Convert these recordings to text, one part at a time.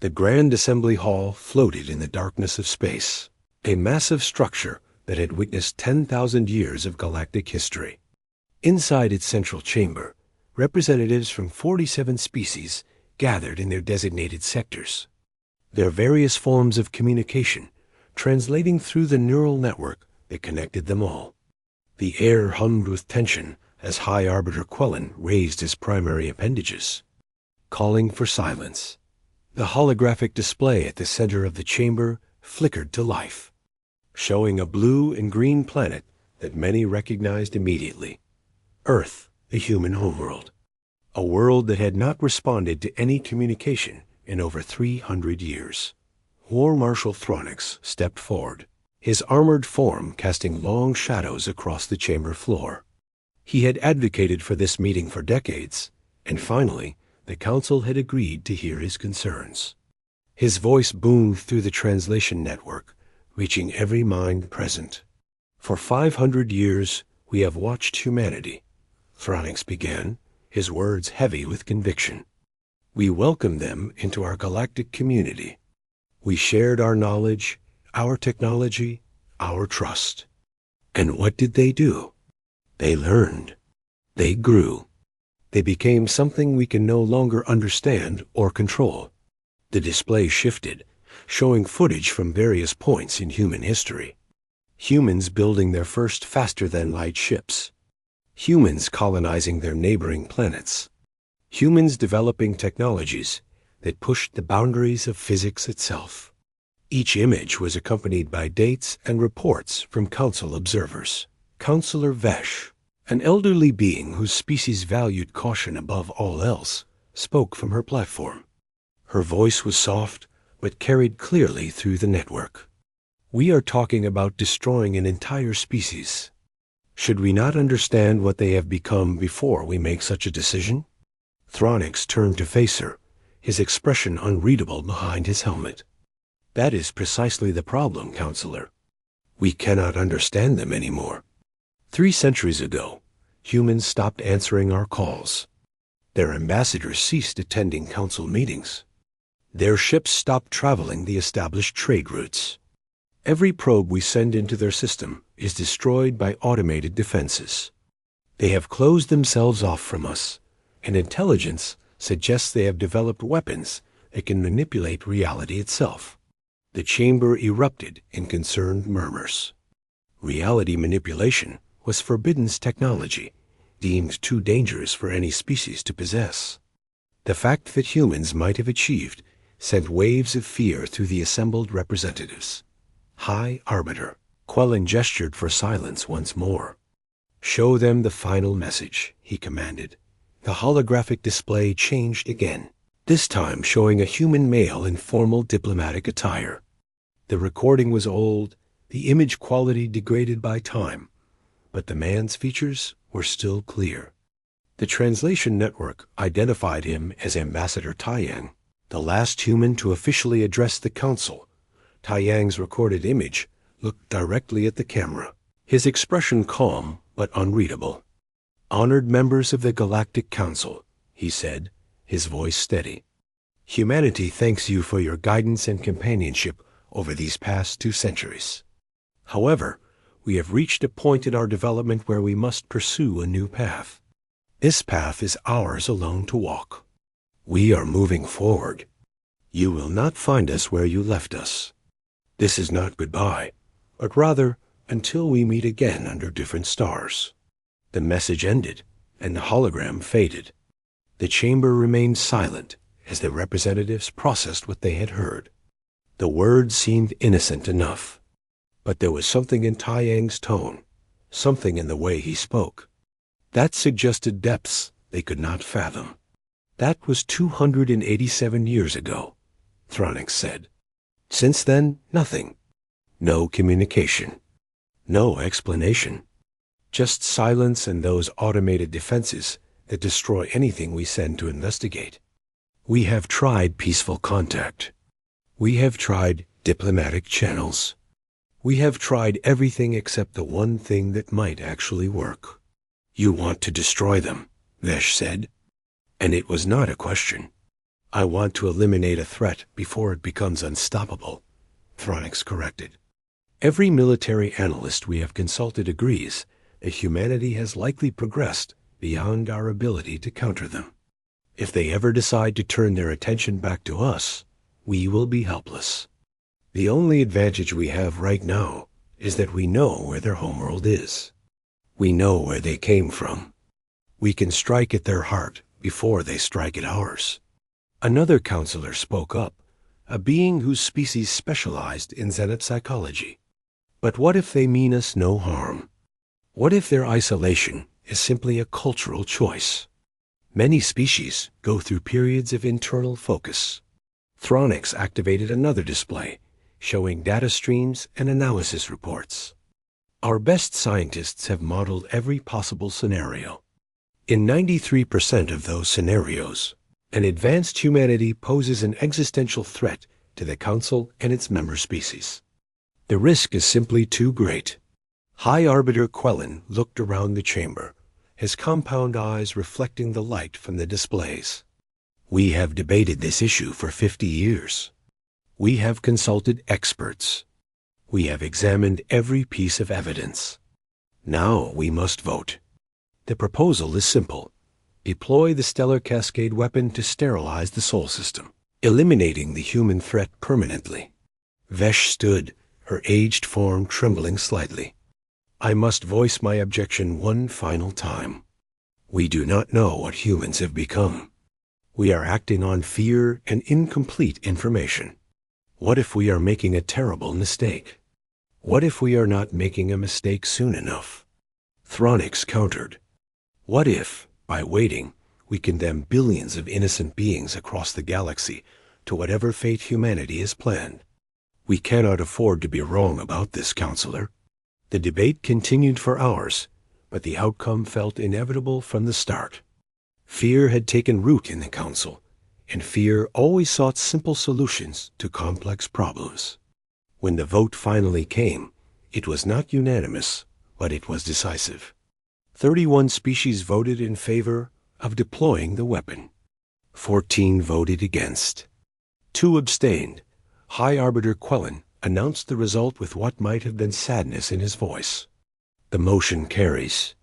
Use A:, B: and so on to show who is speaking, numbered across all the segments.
A: The Grand Assembly Hall floated in the darkness of space, a massive structure that had witnessed 10,000 years of galactic history. Inside its central chamber, representatives from 47 species gathered in their designated sectors. Their various forms of communication translating through the neural network that connected them all. The air hummed with tension as High Arbiter Quellen raised his primary appendages, calling for silence. The holographic display at the center of the chamber flickered to life, showing a blue and green planet that many recognized immediately. Earth, the human homeworld. A world that had not responded to any communication in over 300 years. War Marshal Thronix stepped forward, his armored form casting long shadows across the chamber floor. He had advocated for this meeting for decades, and finally, the council had agreed to hear his concerns. His voice boomed through the translation network, reaching every mind present. For 500 years, we have watched humanity, Thronix began, his words heavy with conviction. We welcomed them into our galactic community. We shared our knowledge, our technology, our trust. And what did they do? They learned. They grew. They became something we can no longer understand or control. The display shifted, showing footage from various points in human history. Humans building their first faster-than-light ships. Humans colonizing their neighboring planets. Humans developing technologies that pushed the boundaries of physics itself. Each image was accompanied by dates and reports from council observers. Counselor Vesh, an elderly being whose species valued caution above all else, spoke from her platform. Her voice was soft, but carried clearly through the network. We are talking about destroying an entire species. Should we not understand what they have become before we make such a decision? Thronix turned to face her, his expression unreadable behind his helmet. That is precisely the problem, Counselor. We cannot understand them anymore. 3 centuries ago, humans stopped answering our calls. Their ambassadors ceased attending council meetings. Their ships stopped traveling the established trade routes. Every probe we send into their system is destroyed by automated defenses. They have closed themselves off from us, and intelligence suggests they have developed weapons that can manipulate reality itself. The chamber erupted in concerned murmurs. Reality manipulation was forbidden's technology, deemed too dangerous for any species to possess. The fact that humans might have achieved sent waves of fear through the assembled representatives. High Arbiter, Quellen gestured for silence once more. Show them the final message, he commanded. The holographic display changed again, this time showing a human male in formal diplomatic attire. The recording was old, the image quality degraded by time, but the man's features were still clear. The translation network identified him as Ambassador Taiyang, the last human to officially address the council. Taiyang's recorded image looked directly at the camera, his expression calm but unreadable. Honored members of the Galactic Council, he said, his voice steady. Humanity thanks you for your guidance and companionship over these past 2 centuries. However, we have reached a point in our development where we must pursue a new path. This path is ours alone to walk. We are moving forward. You will not find us where you left us. This is not goodbye, but rather until we meet again under different stars. The message ended, and the hologram faded. The chamber remained silent as the representatives processed what they had heard. The words seemed innocent enough, but there was something in Taiyang's tone, something in the way he spoke, that suggested depths they could not fathom. That was 287 years ago, Thronix said. Since then, nothing. No communication. No explanation. Just silence and those automated defenses that destroy anything we send to investigate. We have tried peaceful contact. We have tried diplomatic channels. We have tried everything except the one thing that might actually work. You want to destroy them, Vesh said. And it was not a question. I want to eliminate a threat before it becomes unstoppable, Thronix corrected. Every military analyst we have consulted agrees that humanity has likely progressed beyond our ability to counter them. If they ever decide to turn their attention back to us, we will be helpless. The only advantage we have right now is that we know where their homeworld is. We know where they came from. We can strike at their heart before they strike at ours. Another counselor spoke up, a being whose species specialized in Zenith psychology. But what if they mean us no harm? What if their isolation is simply a cultural choice? Many species go through periods of internal focus. Thronix activated another display, showing data streams and analysis reports. Our best scientists have modeled every possible scenario. In 93% of those scenarios, an advanced humanity poses an existential threat to the Council and its member species. The risk is simply too great. High Arbiter Quellen looked around the chamber, his compound eyes reflecting the light from the displays. We have debated this issue for 50 years. We have consulted experts. We have examined every piece of evidence. Now we must vote. The proposal is simple. Deploy the Stellar Cascade weapon to sterilize the Sol system, eliminating the human threat permanently. Vesh stood, her aged form trembling slightly. I must voice my objection one final time. We do not know what humans have become. We are acting on fear and incomplete information. What if we are making a terrible mistake? What if we are not making a mistake soon enough? Thronix countered. What if, by waiting, we condemn billions of innocent beings across the galaxy to whatever fate humanity has planned? We cannot afford to be wrong about this, Counselor. The debate continued for hours, but the outcome felt inevitable from the start. Fear had taken root in the Council, and fear always sought simple solutions to complex problems. When the vote finally came, it was not unanimous, but it was decisive. 31 species voted in favor of deploying the weapon. 14 voted against. 2 abstained. High Arbiter Quellen announced the result with what might have been sadness in his voice. The motion carries.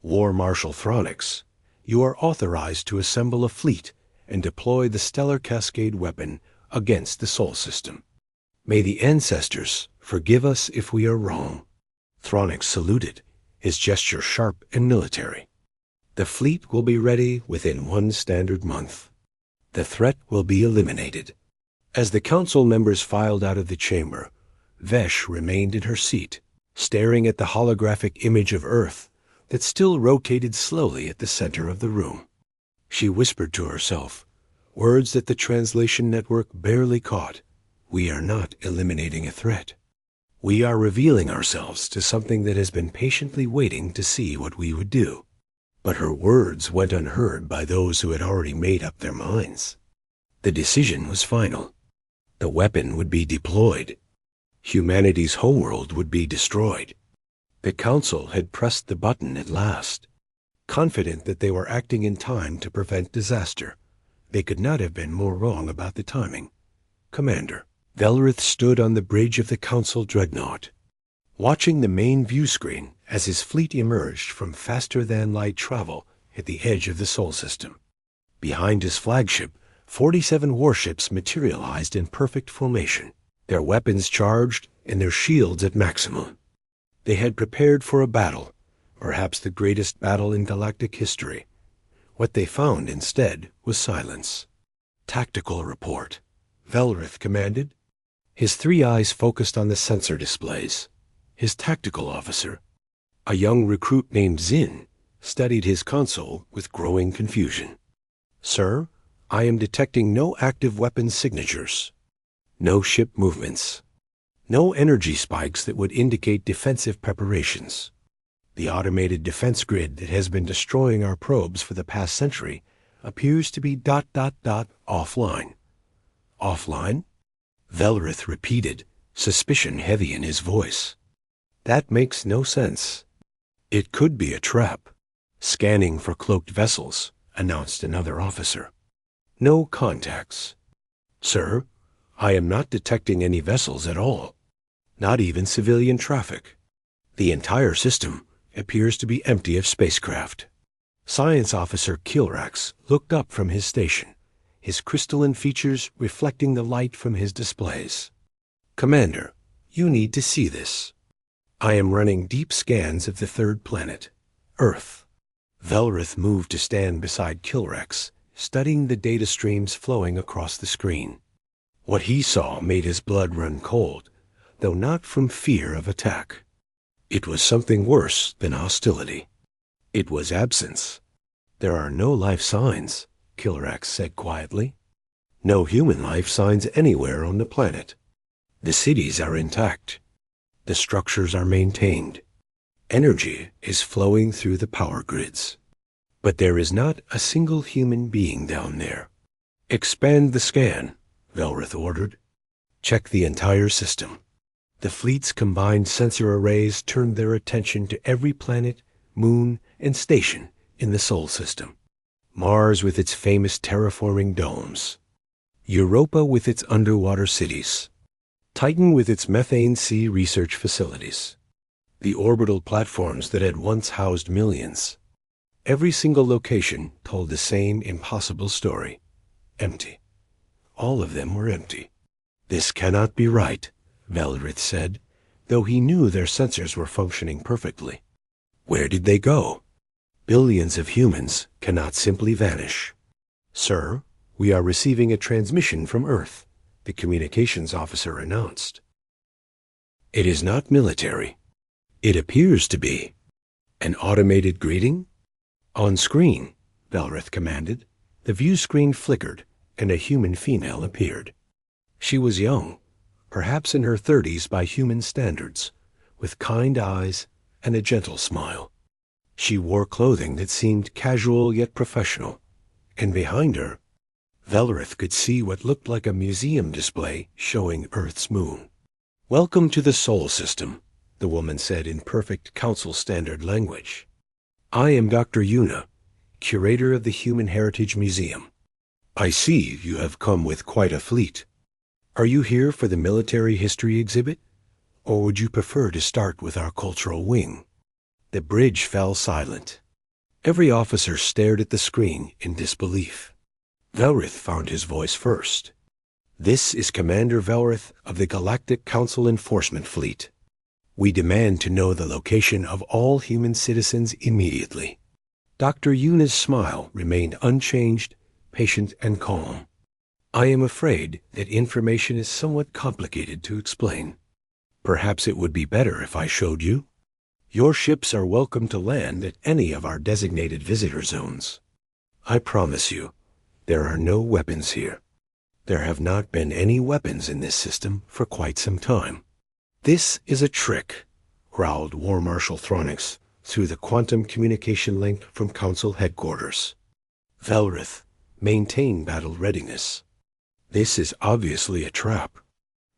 A: War Marshal Thronix, you are authorized to assemble a fleet and deploy the Stellar Cascade weapon against the Sol system. May the ancestors forgive us if we are wrong. Thronix saluted, his gesture sharp and military. The fleet will be ready within 1 standard month. The threat will be eliminated. As the council members filed out of the chamber, Vesh remained in her seat, staring at the holographic image of Earth that still rotated slowly at the center of the room. She whispered to herself, words that the translation network barely caught. We are not eliminating a threat. We are revealing ourselves to something that has been patiently waiting to see what we would do. But her words went unheard by those who had already made up their minds. The decision was final. The weapon would be deployed. Humanity's homeworld would be destroyed. The Council had pressed the button at last. Confident that they were acting in time to prevent disaster, they could not have been more wrong about the timing. Commander, Velrith stood on the bridge of the Council dreadnought, watching the main view screen as his fleet emerged from faster-than-light travel at the edge of the Sol system. Behind his flagship, 47 warships materialized in perfect formation, their weapons charged and their shields at maximum. They had prepared for a battle, perhaps the greatest battle in galactic history. What they found instead was silence. Tactical report, Velrith commanded. His 3 eyes focused on the sensor displays. His tactical officer, a young recruit named Zin, studied his console with growing confusion. Sir, I am detecting no active weapon signatures. No ship movements. No energy spikes that would indicate defensive preparations. The automated defense grid that has been destroying our probes for the past century appears to be ... offline. Offline? Velrith repeated, suspicion heavy in his voice. That makes no sense. It could be a trap. Scanning for cloaked vessels, announced another officer. No contacts. Sir, I am not detecting any vessels at all. Not even civilian traffic. The entire system appears to be empty of spacecraft. Science Officer Kilrax looked up from his station, his crystalline features reflecting the light from his displays. Commander, you need to see this. I am running deep scans of the third planet, Earth. Velrith moved to stand beside Kilrax, studying the data streams flowing across the screen. What he saw made his blood run cold, though not from fear of attack. It was something worse than hostility. It was absence. There are no life signs, Kilrax said quietly. No human life signs anywhere on the planet. The cities are intact. The structures are maintained. Energy is flowing through the power grids. But there is not a single human being down there. Expand the scan, Velrith ordered. Check the entire system. The fleet's combined sensor arrays turned their attention to every planet, moon, and station in the Sol system. Mars with its famous terraforming domes. Europa with its underwater cities. Titan with its methane sea research facilities. The orbital platforms that had once housed millions. Every single location told the same impossible story. Empty. All of them were empty. This cannot be right, Velrith said, though he knew their sensors were functioning perfectly. Where did they go? Billions of humans cannot simply vanish. Sir, we are receiving a transmission from Earth, the communications officer announced. It is not military. It appears to be. An automated greeting? On screen, Velrith commanded. The view screen flickered, and a human female appeared. She was young, perhaps in her 30s by human standards, with kind eyes and a gentle smile. She wore clothing that seemed casual yet professional, and behind her, Velrith could see what looked like a museum display showing Earth's moon. "Welcome to the Sol system," the woman said in perfect council standard language. "I am Dr. Yuna, curator of the Human Heritage Museum. I see you have come with quite a fleet. Are you here for the military history exhibit, or would you prefer to start with our cultural wing?" The bridge fell silent. Every officer stared at the screen in disbelief. Velrith found his voice first. "This is Commander Velrith of the Galactic Council Enforcement Fleet. We demand to know the location of all human citizens immediately." Dr. Yuna's smile remained unchanged, patient, and calm. "I am afraid that information is somewhat complicated to explain. Perhaps it would be better if I showed you. Your ships are welcome to land at any of our designated visitor zones. I promise you, there are no weapons here. There have not been any weapons in this system for quite some time." "This is a trick," growled War Marshal Thronix through the quantum communication link from Council headquarters. "Velrith, maintain battle readiness. This is obviously a trap."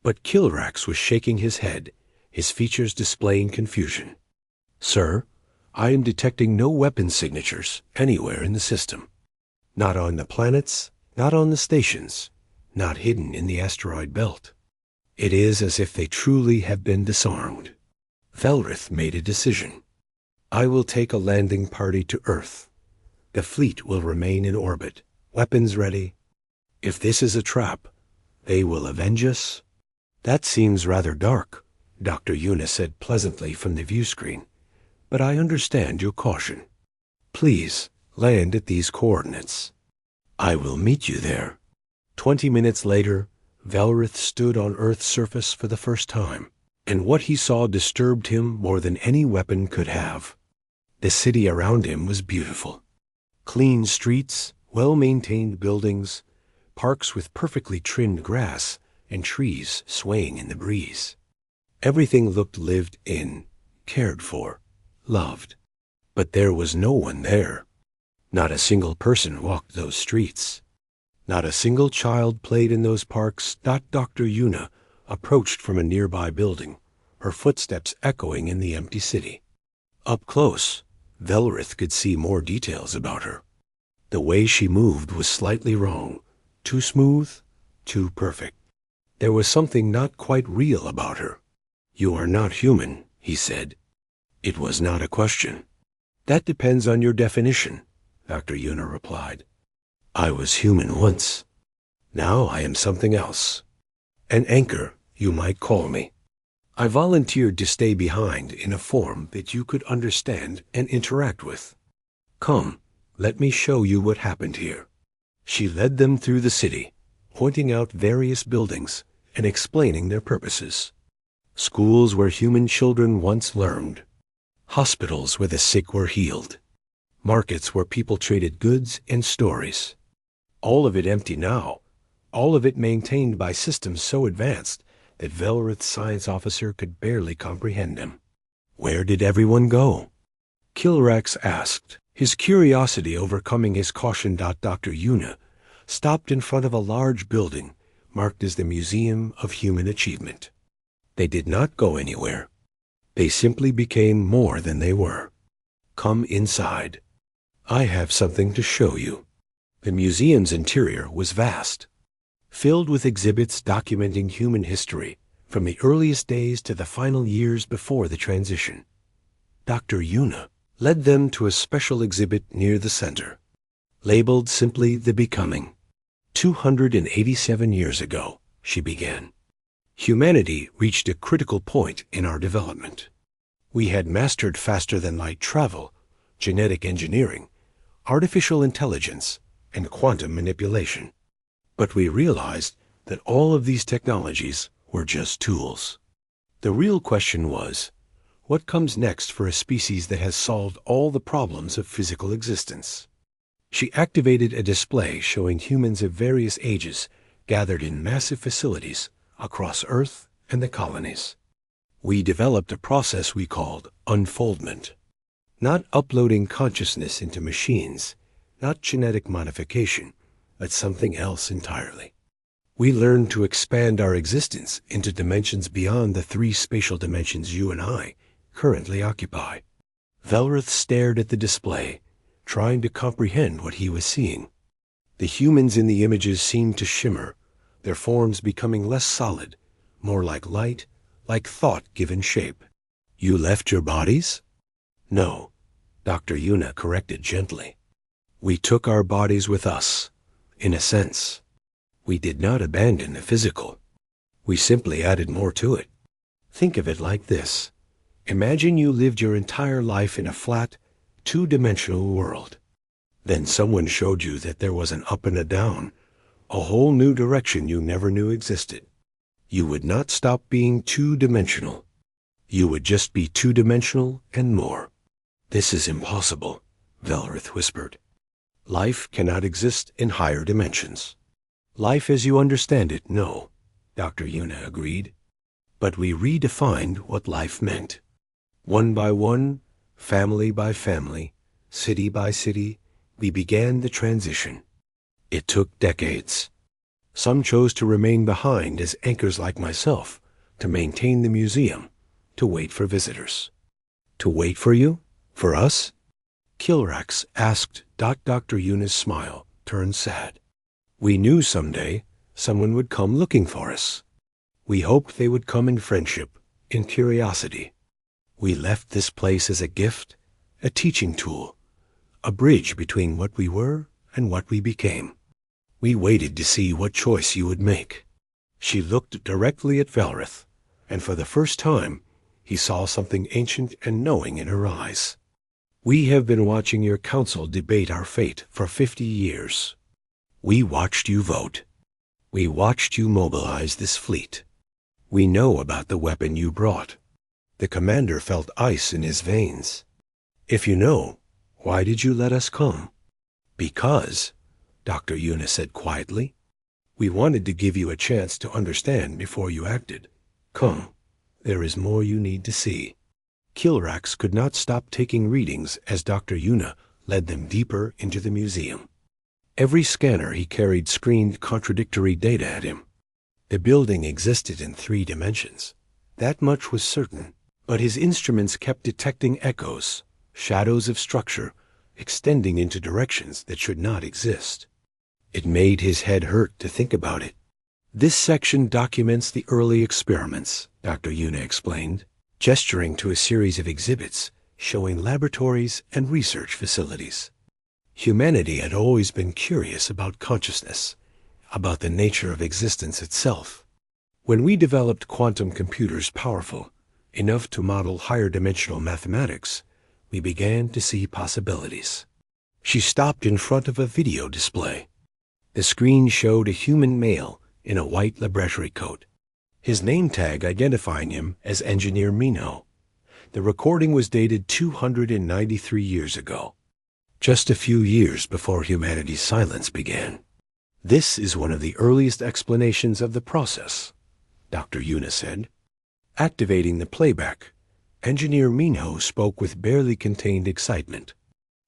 A: But Kilrax was shaking his head, his features displaying confusion. "Sir, I am detecting no weapon signatures anywhere in the system. Not on the planets, not on the stations, not hidden in the asteroid belt. It is as if they truly have been disarmed." Velrith made a decision. "I will take a landing party to Earth. The fleet will remain in orbit, weapons ready. If this is a trap, they will avenge us." "That seems rather dark," Dr. Yuna said pleasantly from the view screen, "but I understand your caution. Please land at these coordinates. I will meet you there." 20 minutes later, Velrith stood on Earth's surface for the first time, and what he saw disturbed him more than any weapon could have. The city around him was beautiful. Clean streets, well-maintained buildings, parks with perfectly trimmed grass, and trees swaying in the breeze. Everything looked lived in, cared for, loved. But there was no one there. Not a single person walked those streets. Not a single child played in those parks. Dr. Yuna approached from a nearby building, her footsteps echoing in the empty city. Up close, Velrith could see more details about her. The way she moved was slightly wrong, Too smooth, too perfect. There was something not quite real about her. "You are not human," he said. It was not a question. "That depends on your definition," Dr. Yuna replied. "I was human once. Now I am something else. An anchor, you might call me. I volunteered to stay behind in a form that you could understand and interact with. Come, let me show you what happened here." She led them through the city, pointing out various buildings and explaining their purposes. Schools where human children once learned. Hospitals where the sick were healed. Markets where people traded goods and stories. All of it empty now, all of it maintained by systems so advanced that Velrith's science officer could barely comprehend them. Where did everyone go? Kilrax asked, his curiosity overcoming his caution. Dr. Yuna stopped in front of a large building marked as the Museum of Human Achievement. They did not go anywhere. They simply became more than they were. Come inside. I have something to show you. The museum's interior was vast, filled with exhibits documenting human history from the earliest days to the final years before the transition. Dr. Yuna led them to a special exhibit near the center, labeled simply The Becoming. 287 years ago, she began, humanity reached a critical point in our development. We had mastered faster-than-light travel, genetic engineering, artificial intelligence, and quantum manipulation. But we realized that all of these technologies were just tools. The real question was, what comes next for a species that has solved all the problems of physical existence? She activated a display showing humans of various ages gathered in massive facilities across Earth and the colonies. We developed a process we called unfoldment. Not uploading consciousness into machines, not genetic modification, but something else entirely. We learned to expand our existence into dimensions beyond the 3 spatial dimensions you and I currently occupy. Velrith stared at the display, trying to comprehend what he was seeing. The humans in the images seemed to shimmer, their forms becoming less solid, more like light, like thought given shape. You left your bodies? No, Dr. Yuna corrected gently. We took our bodies with us, in a sense. We did not abandon the physical. We simply added more to it. Think of it like this. Imagine you lived your entire life in a flat, 2-dimensional world. Then someone showed you that there was an up and a down, a whole new direction you never knew existed. You would not stop being 2-dimensional. You would just be 2-dimensional and more. This is impossible, Velrith whispered. Life cannot exist in higher dimensions. Life as you understand it, no, Dr. Yuna agreed. But we redefined what life meant. One by one, family by family, city by city, we began the transition. It took decades. Some chose to remain behind as anchors like myself, to maintain the museum, to wait for visitors. To wait for you? For us? Kilrax asked. Dr. Yuna's smile turned sad. We knew someday someone would come looking for us. We hoped they would come in friendship, in curiosity. We left this place as a gift, a teaching tool, a bridge between what we were and what we became. We waited to see what choice you would make. She looked directly at Velrith, and for the first time, he saw something ancient and knowing in her eyes. We have been watching your council debate our fate for 50 years. We watched you vote. We watched you mobilize this fleet. We know about the weapon you brought. The commander felt ice in his veins. If you know, why did you let us come? Because, Dr. Yuna said quietly, we wanted to give you a chance to understand before you acted. Come, there is more you need to see. Kilrax could not stop taking readings as Dr. Yuna led them deeper into the museum. Every scanner he carried screened contradictory data at him. The building existed in 3 dimensions. That much was certain, but his instruments kept detecting echoes, shadows of structure, extending into directions that should not exist. It made his head hurt to think about it. This section documents the early experiments, Dr. Yuna explained, gesturing to a series of exhibits showing laboratories and research facilities. Humanity had always been curious about consciousness, about the nature of existence itself. When we developed quantum computers powerful enough to model higher dimensional mathematics, we began to see possibilities. She stopped in front of a video display. The screen showed a human male in a white laboratory coat, his name tag identifying him as Engineer Minho. The recording was dated 293 years ago, just a few years before humanity's silence began. This is one of the earliest explanations of the process, Dr. Yuna said. Activating the playback, Engineer Minho spoke with barely contained excitement,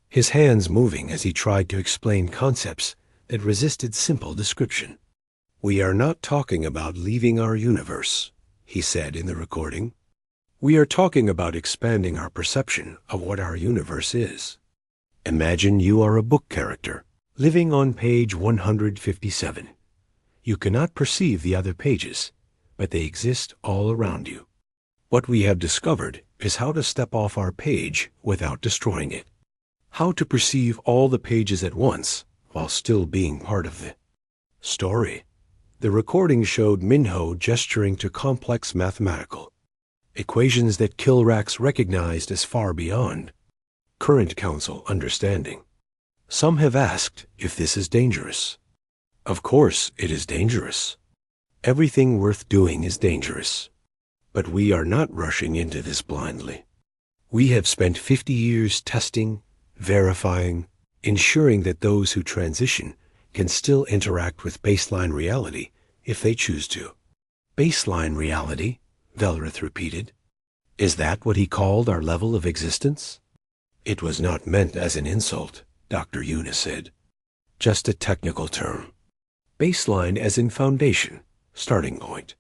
A: his hands moving as he tried to explain concepts that resisted simple description. "We are not talking about leaving our universe," he said in the recording. "We are talking about expanding our perception of what our universe is. Imagine you are a book character, living on page 157. You cannot perceive the other pages, but they exist all around you. What we have discovered is how to step off our page without destroying it, how to perceive all the pages at once while still being part of the story." The recording showed Minho gesturing to complex mathematical equations that Kilrax recognized as far beyond current council understanding. Some have asked if this is dangerous. Of course it is dangerous. Everything worth doing is dangerous. But we are not rushing into this blindly. We have spent 50 years testing, verifying, ensuring that those who transition can still interact with baseline reality if they choose to. Baseline reality, Velrith repeated. Is that what he called our level of existence? It was not meant as an insult, Dr. Yuna said. Just a technical term. Baseline as in foundation, starting point.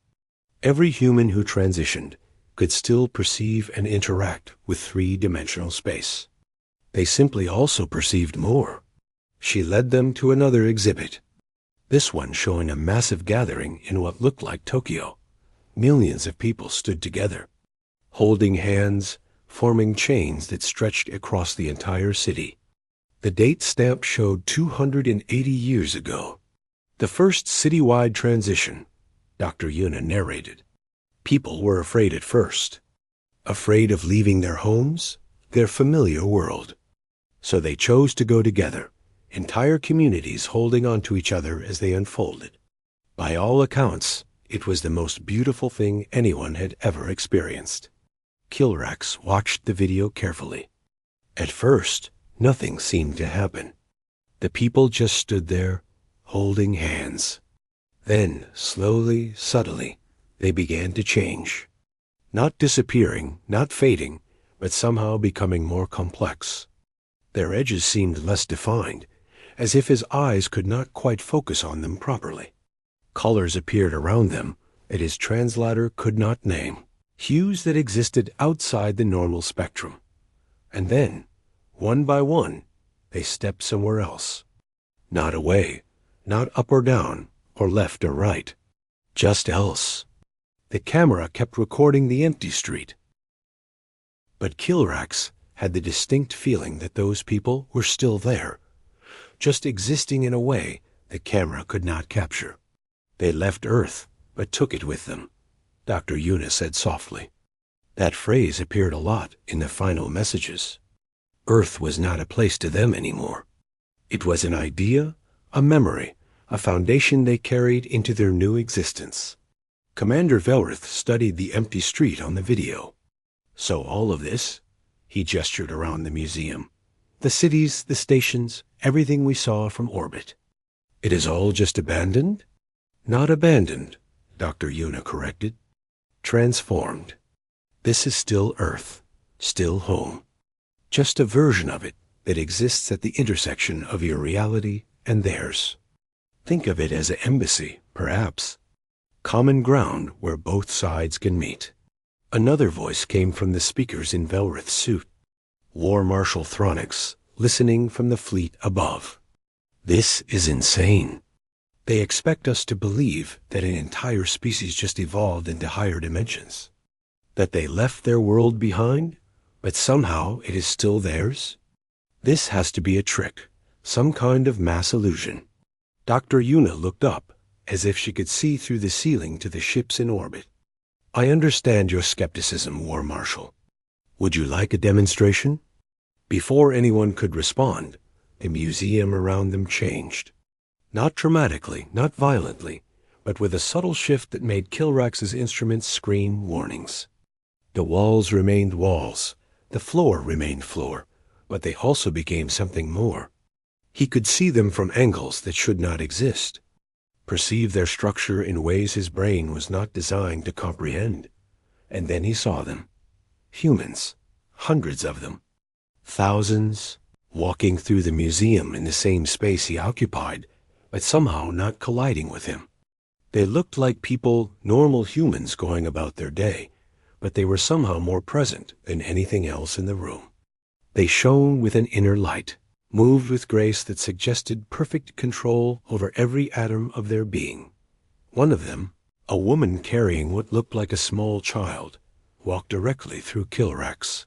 A: Every human who transitioned could still perceive and interact with three-dimensional space. They simply also perceived more. She led them to another exhibit, this one showing a massive gathering in what looked like Tokyo. Millions of people stood together, holding hands, forming chains that stretched across the entire city. The date stamp showed 280 years ago. The first citywide transition, Dr. Yuna narrated. People were afraid at first, afraid of leaving their homes, their familiar world. So they chose to go together, entire communities holding on to each other as they unfolded. By all accounts, it was the most beautiful thing anyone had ever experienced. Kilrax watched the video carefully. At first, nothing seemed to happen. The people just stood there, holding hands. Then, slowly, subtly, they began to change. Not disappearing, not fading, but somehow becoming more complex. Their edges seemed less defined, as if his eyes could not quite focus on them properly. Colors appeared around them that his translator could not name, hues that existed outside the normal spectrum. And then, one by one, they stepped somewhere else. Not away, not up or down, or left or right, just else. The camera kept recording the empty street. But Kilrax had the distinct feeling that those people were still there, just existing in a way the camera could not capture. They left Earth, but took it with them, Dr. Yuna said softly. That phrase appeared a lot in the final messages. Earth was not a place to them anymore. It was an idea, a memory, a foundation they carried into their new existence. Commander Velrith studied the empty street on the video. So all of this, he gestured around the museum, the cities, the stations, everything we saw from orbit. It is all just abandoned? Not abandoned, Dr. Yuna corrected. Transformed. This is still Earth, still home. Just a version of it that exists at the intersection of your reality and theirs. Think of it as an embassy, perhaps. Common ground where both sides can meet. Another voice came from the speakers in Velrith's suit. War Marshal Thronix, listening from the fleet above. This is insane. They expect us to believe that an entire species just evolved into higher dimensions. That they left their world behind, but somehow it is still theirs? This has to be a trick, some kind of mass illusion. Dr. Yuna looked up, as if she could see through the ceiling to the ships in orbit. I understand your skepticism, War Marshal. Would you like a demonstration? Before anyone could respond, the museum around them changed. Not dramatically, not violently, but with a subtle shift that made Kilrax's instruments scream warnings. The walls remained walls, the floor remained floor, but they also became something more. He could see them from angles that should not exist, perceive their structure in ways his brain was not designed to comprehend. And then he saw them. Humans, hundreds of them, thousands, walking through the museum in the same space he occupied, but somehow not colliding with him. They looked like people, normal humans going about their day, but they were somehow more present than anything else in the room. They shone with an inner light, moved with grace that suggested perfect control over every atom of their being. One of them, a woman carrying what looked like a small child, walked directly through Kilrax.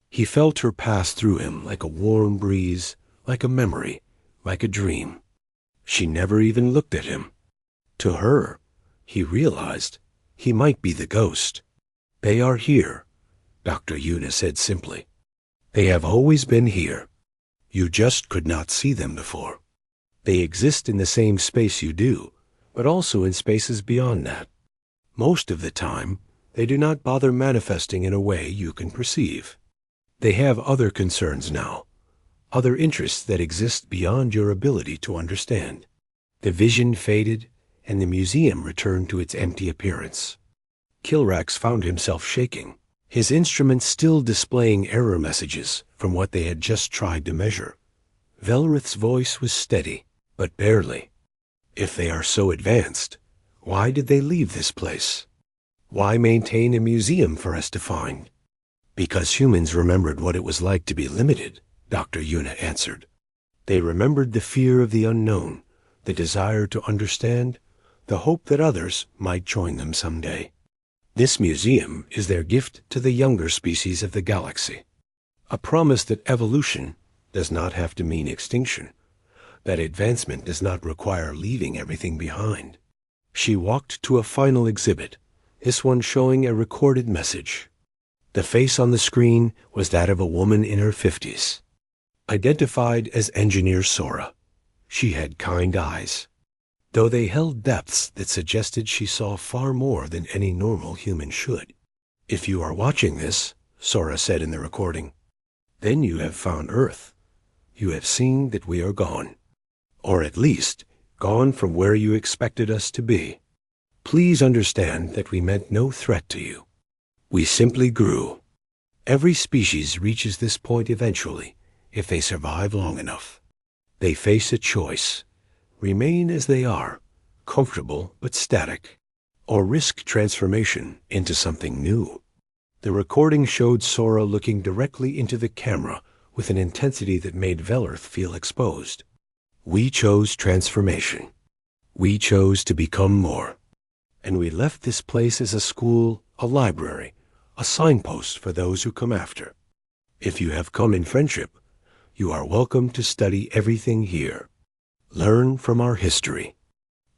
A: He felt her pass through him like a warm breeze, like a memory, like a dream. She never even looked at him. To her, he realized, he might be the ghost. They are here, Dr. Yuna said simply. They have always been here. You just could not see them before. They exist in the same space you do, but also in spaces beyond that. Most of the time, they do not bother manifesting in a way you can perceive. They have other concerns now, other interests that exist beyond your ability to understand. The vision faded, and the museum returned to its empty appearance. Kilrax found himself shaking, his instruments still displaying error messages from what they had just tried to measure. Velrith's voice was steady, but barely. If they are so advanced, why did they leave this place? Why maintain a museum for us to find? Because humans remembered what it was like to be limited, Dr. Yuna answered. They remembered the fear of the unknown, the desire to understand, the hope that others might join them someday. This museum is their gift to the younger species of the galaxy. A promise that evolution does not have to mean extinction, that advancement does not require leaving everything behind. She walked to a final exhibit, this one showing a recorded message. The face on the screen was that of a woman in her 50s. Identified as Engineer Sora, she had kind eyes, though they held depths that suggested she saw far more than any normal human should. If you are watching this, Sora said in the recording, then you have found Earth. You have seen that we are gone, or at least gone from where you expected us to be. Please understand that we meant no threat to you. We simply grew. Every species reaches this point eventually, if they survive long enough. They face a choice: remain as they are, comfortable but static, or risk transformation into something new. The recording showed Sora looking directly into the camera with an intensity that made Velrith feel exposed. We chose transformation. We chose to become more. And we left this place as a school, a library, a signpost for those who come after. If you have come in friendship, you are welcome to study everything here. Learn from our history.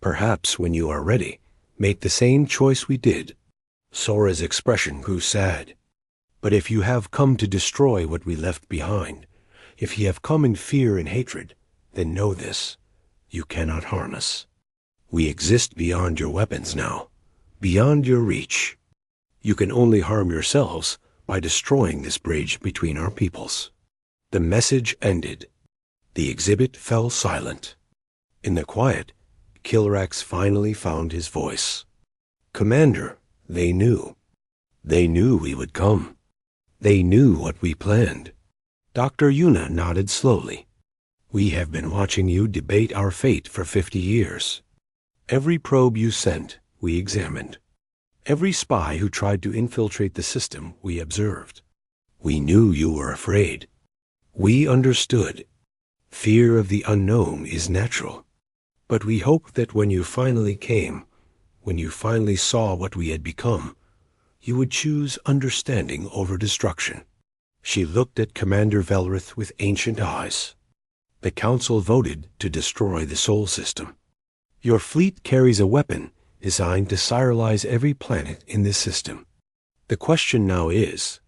A: Perhaps when you are ready, make the same choice we did. Sora's expression grew sad. But if you have come to destroy what we left behind, if you have come in fear and hatred, then know this: you cannot harm us. We exist beyond your weapons now, beyond your reach. You can only harm yourselves by destroying this bridge between our peoples. The message ended. The exhibit fell silent. In the quiet, Kilrax finally found his voice. Commander, they knew. They knew we would come. They knew what we planned. Dr. Yuna nodded slowly. We have been watching you debate our fate for 50 years. Every probe you sent, we examined. Every spy who tried to infiltrate the system, we observed. We knew you were afraid. We understood. Fear of the unknown is natural. But we hope that when you finally came, when you finally saw what we had become, you would choose understanding over destruction. She looked at Commander Velrith with ancient eyes. The Council voted to destroy the Sol system. Your fleet carries a weapon designed to serialize every planet in this system. The question now is,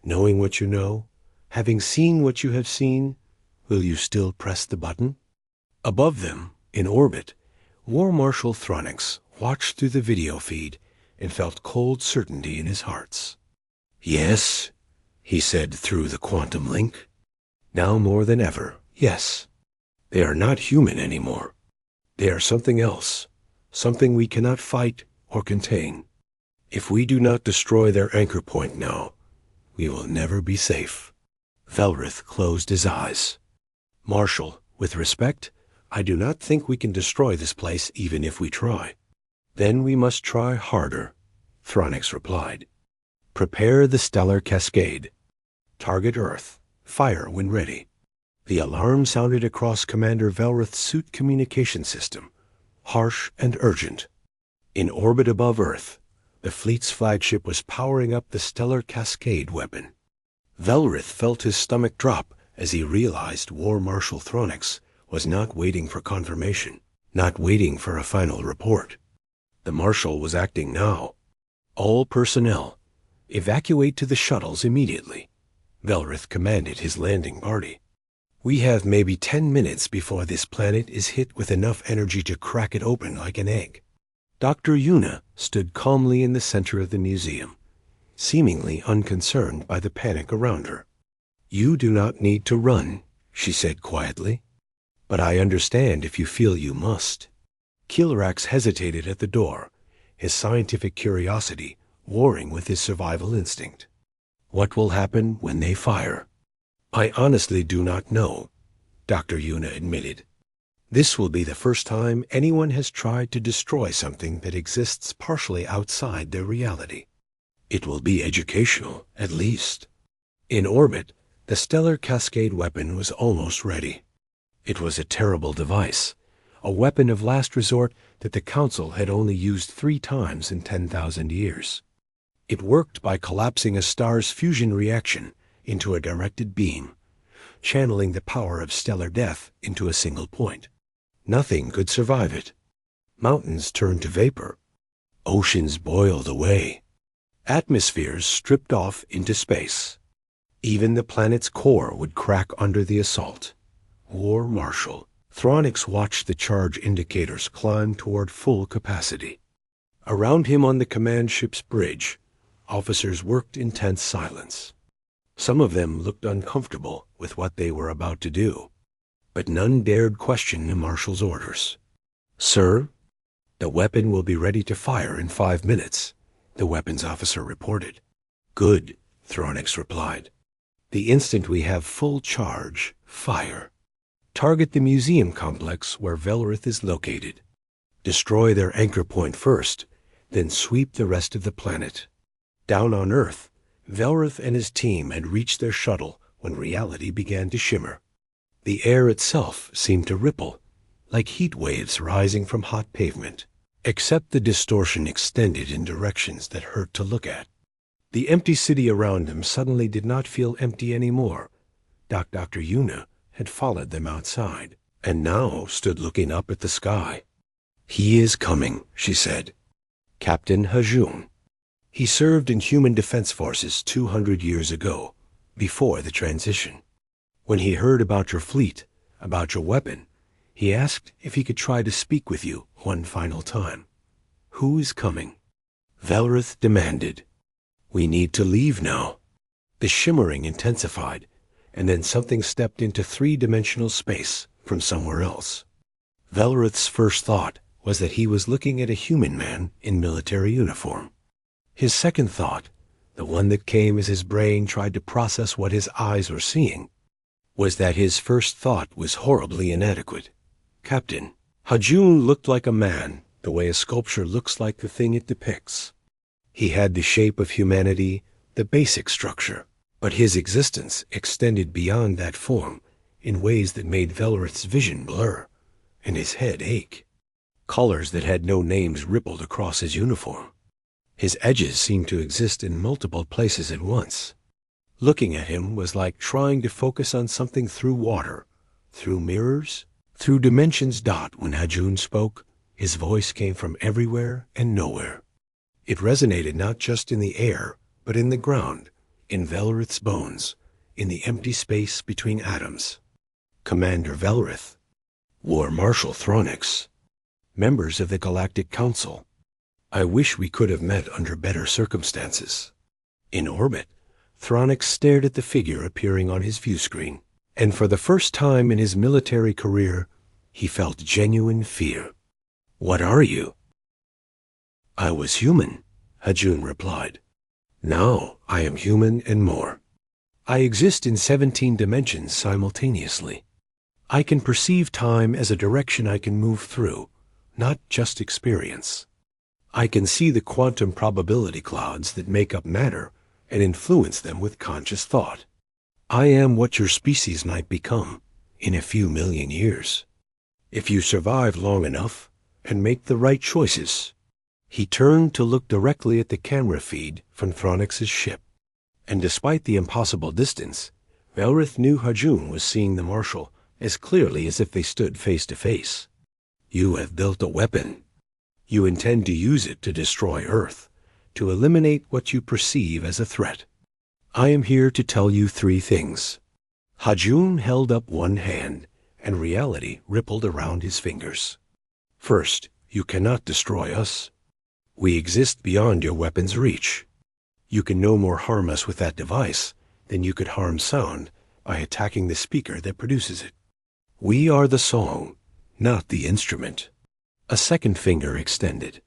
A: knowing what you know, having seen what you have seen, will you still press the button? Above them, in orbit, War Marshal Thronix watched through the video feed and felt cold certainty in his hearts. Yes, he said through the quantum link. Now more than ever, yes. They are not human anymore. They are something else, something we cannot fight or contain. If we do not destroy their anchor point now, we will never be safe. Velrith closed his eyes. Marshal, with respect, I do not think we can destroy this place even if we try. Then we must try harder, Thronix replied. Prepare the stellar cascade. Target Earth. Fire when ready. The alarm sounded across Commander Velrith's suit communication system, harsh and urgent. In orbit above Earth, the fleet's flagship was powering up the stellar cascade weapon. Velrith felt his stomach drop as he realized War Marshal Thronix was not waiting for confirmation, not waiting for a final report. The Marshal was acting now. All personnel, evacuate to the shuttles immediately. Velrith commanded his landing party. We have maybe 10 minutes before this planet is hit with enough energy to crack it open like an egg. Dr. Yuna stood calmly in the center of the museum, seemingly unconcerned by the panic around her. You do not need to run, she said quietly. But I understand if you feel you must. Kilrax hesitated at the door, his scientific curiosity warring with his survival instinct. What will happen when they fire? I honestly do not know, Dr. Yuna admitted. This will be the first time anyone has tried to destroy something that exists partially outside their reality. It will be educational, at least. In orbit, the stellar cascade weapon was almost ready. It was a terrible device, a weapon of last resort that the Council had only used 3 times in 10,000 years. It worked by collapsing a star's fusion reaction into a directed beam, channeling the power of stellar death into a single point. Nothing could survive it. Mountains turned to vapor. Oceans boiled away. Atmospheres stripped off into space. Even the planet's core would crack under the assault. War Marshal Thronix watched the charge indicators climb toward full capacity. Around him on the command ship's bridge, officers worked in tense silence. Some of them looked uncomfortable with what they were about to do, but none dared question the Marshal's orders. Sir, the weapon will be ready to fire in 5 minutes, the weapons officer reported. Good, Thronix replied. The instant we have full charge, fire. Target the museum complex where Velrith is located. Destroy their anchor point first, then sweep the rest of the planet. Down on Earth, Velrith and his team had reached their shuttle when reality began to shimmer. The air itself seemed to ripple, like heat waves rising from hot pavement, except the distortion extended in directions that hurt to look at. The empty city around them suddenly did not feel empty anymore. Dr. Yuna had followed them outside, and now stood looking up at the sky. He is coming, she said. Captain Hajun. He served in Human Defense Forces 200 years ago, before the transition. When he heard about your fleet, about your weapon, he asked if he could try to speak with you one final time. Who is coming? Velrith demanded. We need to leave now. The shimmering intensified, and then something stepped into 3-dimensional space from somewhere else. Velrith's first thought was that he was looking at a human man in military uniform. His second thought, the one that came as his brain tried to process what his eyes were seeing, was that his first thought was horribly inadequate. Captain, Hajun looked like a man, the way a sculpture looks like the thing it depicts. He had the shape of humanity, the basic structure, but his existence extended beyond that form in ways that made Velrith's vision blur, and his head ache. Colors that had no names rippled across his uniform. His edges seemed to exist in multiple places at once. Looking at him was like trying to focus on something through water, through mirrors, through dimensions. When Hajun spoke, his voice came from everywhere and nowhere. It resonated not just in the air, but in the ground, in Velrith's bones, in the empty space between atoms. Commander Velrith, War Marshal Thronix, members of the Galactic Council. I wish we could have met under better circumstances. In orbit, Thronix stared at the figure appearing on his view screen, and for the first time in his military career, he felt genuine fear. What are you? I was human, Hajun replied. Now I am human and more. I exist in 17 dimensions simultaneously. I can perceive time as a direction I can move through, not just experience. I can see the quantum probability clouds that make up matter and influence them with conscious thought. I am what your species might become in a few million years, if you survive long enough and make the right choices. He turned to look directly at the camera feed from Thronix's ship, and despite the impossible distance, Velrith knew Hajun was seeing the Marshal as clearly as if they stood face to face. You have built a weapon. You intend to use it to destroy Earth, to eliminate what you perceive as a threat. I am here to tell you 3 things. Hajun held up one hand, and reality rippled around his fingers. First, you cannot destroy us. We exist beyond your weapon's reach. You can no more harm us with that device than you could harm sound by attacking the speaker that produces it. We are the song, not the instrument. A second finger extended.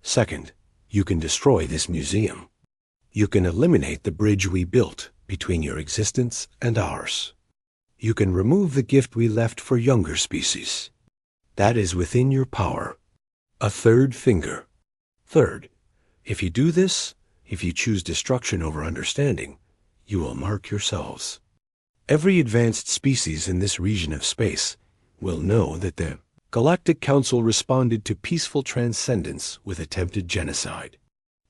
A: Second, you can destroy this museum. You can eliminate the bridge we built between your existence and ours. You can remove the gift we left for younger species. That is within your power. A third finger. Third, if you do this, if you choose destruction over understanding, you will mark yourselves. Every advanced species in this region of space will know that the Galactic Council responded to peaceful transcendence with attempted genocide.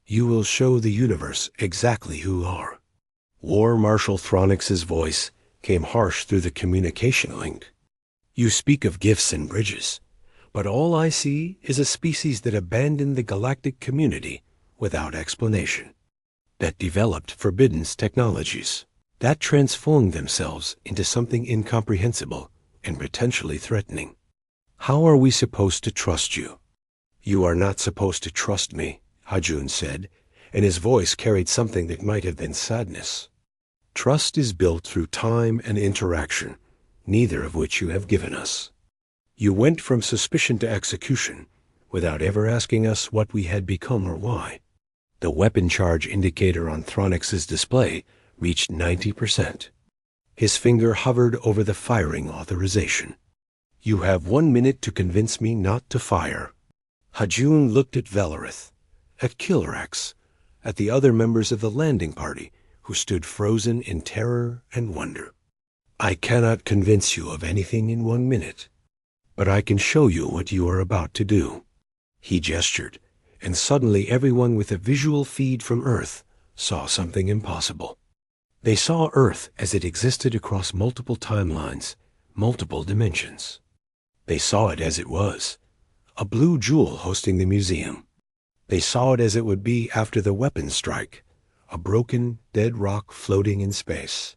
A: You will show the universe exactly who you are. War Marshal Thronix's voice came harsh through the communication link. You speak of gifts and bridges, but all I see is a species that abandoned the galactic community without explanation, that developed forbidden technologies, that transformed themselves into something incomprehensible and potentially threatening. How are we supposed to trust you? You are not supposed to trust me, Hajun said, and his voice carried something that might have been sadness. Trust is built through time and interaction, neither of which you have given us. You went from suspicion to execution without ever asking us what we had become or why. The weapon charge indicator on Thronix's display reached 90%. His finger hovered over the firing authorization. You have 1 minute to convince me not to fire. Hajun looked at Velrith, at Kilrax, at the other members of the landing party who stood frozen in terror and wonder. I cannot convince you of anything in 1 minute, but I can show you what you are about to do. He gestured, and suddenly everyone with a visual feed from Earth saw something impossible. They saw Earth as it existed across multiple timelines, multiple dimensions. They saw it as it was, a blue jewel hosting the museum. They saw it as it would be after the weapons strike, a broken, dead rock floating in space.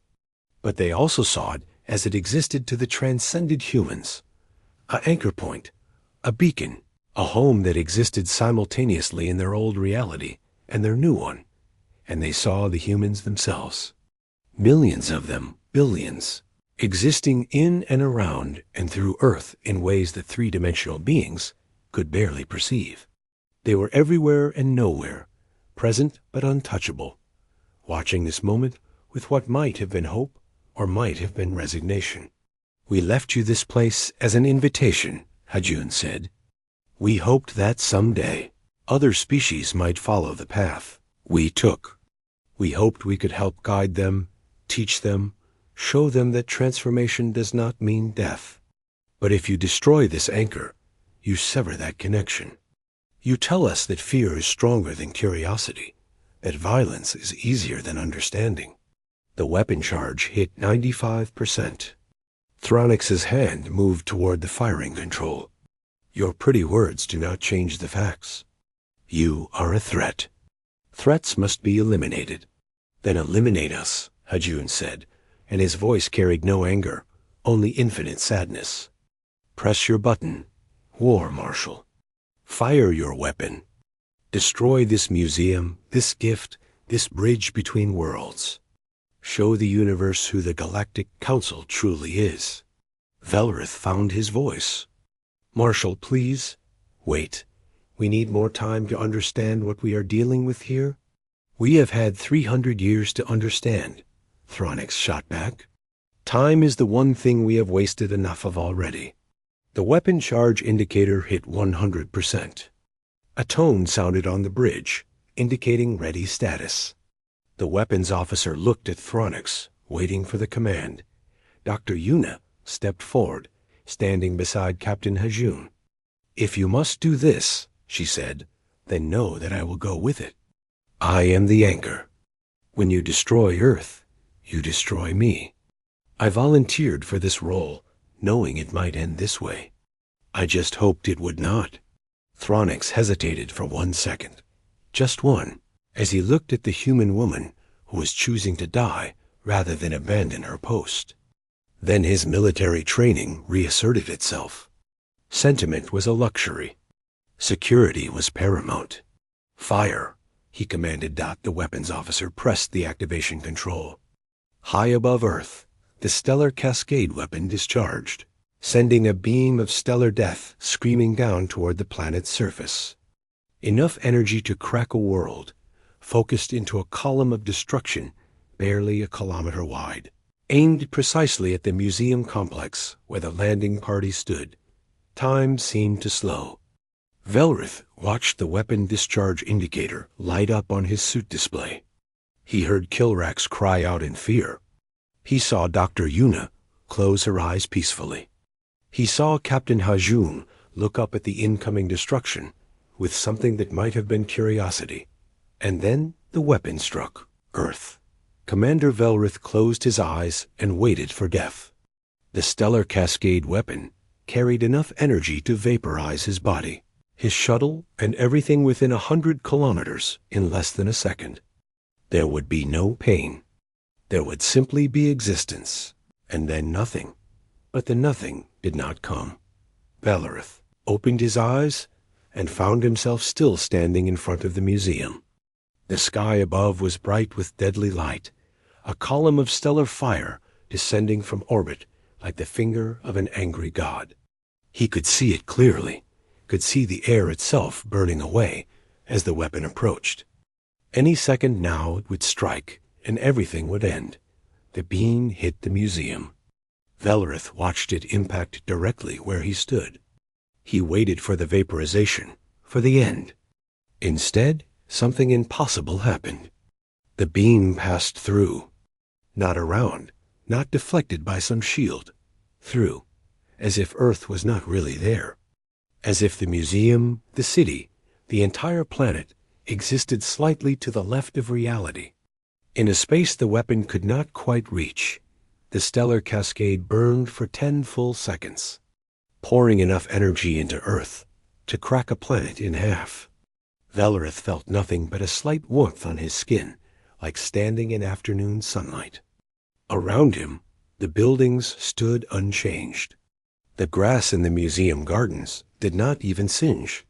A: But they also saw it as it existed to the transcended humans, an anchor point, a beacon, a home that existed simultaneously in their old reality and their new one. And they saw the humans themselves. Millions of them, billions, existing in and around and through Earth in ways that three-dimensional beings could barely perceive. They were everywhere and nowhere, present but untouchable, watching this moment with what might have been hope or might have been resignation. We left you this place as an invitation, Hajun said. We hoped that someday other species might follow the path we took. We hoped we could help guide them, teach them, Show them that transformation does not mean death. But if you destroy this anchor, you sever that connection. You tell us that fear is stronger than curiosity, that violence is easier than understanding. The weapon charge hit 95%. Thronix's hand moved toward the firing control. Your pretty words do not change the facts. You are a threat. Threats must be eliminated. Then eliminate us, Hajun said, and his voice carried no anger, only infinite sadness. Press your button. War Marshal. Fire your weapon. Destroy this museum, this gift, this bridge between worlds. Show the universe who the Galactic Council truly is. Velrith found his voice. Marshal, please. Wait. We need more time to understand what we are dealing with here. We have had 300 years to understand, Thronix shot back. Time is the one thing we have wasted enough of already. The weapon charge indicator hit 100%. A tone sounded on the bridge, indicating ready status. The weapons officer looked at Thronix, waiting for the command. Dr. Yuna stepped forward, standing beside Captain Hajun. If you must do this, she said, then know that I will go with it. I am the anchor. When you destroy Earth, you destroy me. I volunteered for this role, knowing it might end this way. I just hoped it would not. Thronix hesitated for 1 second. Just one, as he looked at the human woman who was choosing to die rather than abandon her post. Then his military training reasserted itself. Sentiment was a luxury. Security was paramount. Fire, he commanded. The weapons officer pressed the activation control. High above Earth, the stellar cascade weapon discharged, sending a beam of stellar death screaming down toward the planet's surface. Enough energy to crack a world, focused into a column of destruction barely a kilometer wide, aimed precisely at the museum complex where the landing party stood. Time seemed to slow. Velrith watched the weapon discharge indicator light up on his suit display. He heard Kilrax cry out in fear. He saw Dr. Yuna close her eyes peacefully. He saw Captain Hajun look up at the incoming destruction with something that might have been curiosity. And then the weapon struck Earth. Commander Velrith closed his eyes and waited for death. The stellar cascade weapon carried enough energy to vaporize his body, his shuttle, and everything within 100 kilometers in less than a second. There would be no pain. There would simply be existence, and then nothing. But the nothing did not come. Velrith opened his eyes and found himself still standing in front of the museum. The sky above was bright with deadly light, a column of stellar fire descending from orbit like the finger of an angry god. He could see it clearly, could see the air itself burning away as the weapon approached. Any second now it would strike, and everything would end. The beam hit the museum. Velrith watched it impact directly where he stood. He waited for the vaporization, for the end. Instead, something impossible happened. The beam passed through. Not around, not deflected by some shield. Through, as if Earth was not really there. As if the museum, the city, the entire planet existed slightly to the left of reality. In a space the weapon could not quite reach, the stellar cascade burned for 10 full seconds, pouring enough energy into Earth to crack a planet in half. Velrith felt nothing but a slight warmth on his skin, like standing in afternoon sunlight. Around him, the buildings stood unchanged. The grass in the museum gardens did not even singe.